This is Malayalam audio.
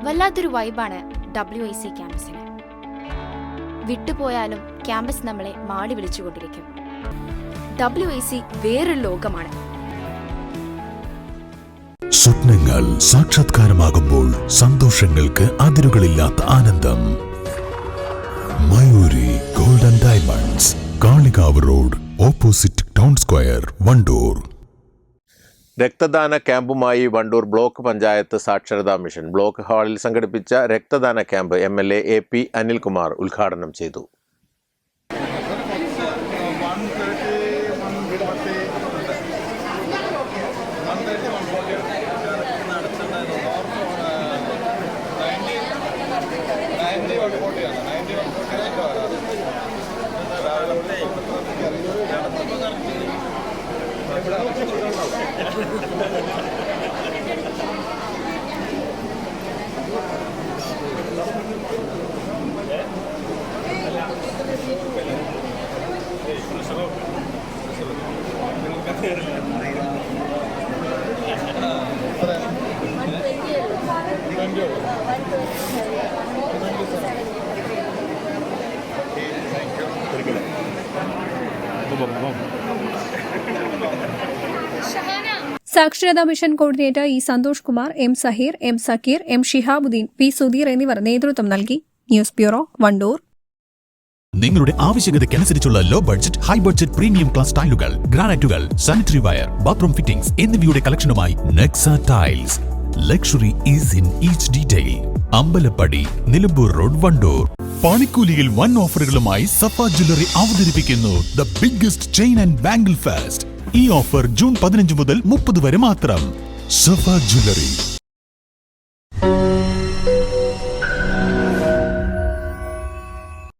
വല്ലാത്തൊരു വൈബാണ് WIC ക്യാമ്പസിന്. വിട്ടുപോയാലും ക്യാമ്പസ് നമ്മളെ മാടി വിളിച്ചുകൊണ്ടിരിക്കും. WIC വേറൊരു ലോകമാണ്. സ്വപ്നങ്ങൾ സാക്ഷാത്കാരമാകുമ്പോൾ സന്തോഷങ്ങൾക്ക് അതിരുകളില്ലാത്ത ആനന്ദം. Mayuri gold and diamonds, Kalikavu road, opposite town square, Wandoor. രക്തദാന ക്യാമ്പുമായി വണ്ടൂർ ബ്ലോക്ക് പഞ്ചായത്ത് സാക്ഷരതാ മിഷൻ ബ്ലോക്ക് ഹാളിൽ സംഘടിപ്പിച്ച രക്തദാന ക്യാമ്പ് MLA AP അനിൽകുമാർ ഉദ്ഘാടനം ചെയ്തു. സാക്ഷരതാ mission coordinator E. Santhosh Kumar, M. Saheer, M. Sakkeer, M. Shihabuddin, P. Sudheer എന്നിവർ നേതൃത്വം നൽകി. News bureau, Wandoor. നിങ്ങളുടെ ആവശ്യകതയ്ക്കനുസരിച്ചുള്ള low budget, high budget premium class ടൈലുകൾ, ഗ്രാനൈറ്റുകൾ, സാനിറ്ററി വയർ, ബാത്റൂം ഫിറ്റിംഗ്സ് എന്നിവയുടെ കളക്ഷനുമായി Nexa tiles. Luxury is in each detail. Ambalappadi, Nilambur road, Wandoor. പണിക്കൂലിയിൽ വൻ ഓഫറുകളുമായി സഫ ജ്വല്ലറി അവതരിപ്പിക്കുന്നു the biggest chain and bangle fest. ഈ ഓഫർ ജൂൺ 15 മുതൽ 30 വരെ മാത്രം. സഫ ജ്വല്ലറി.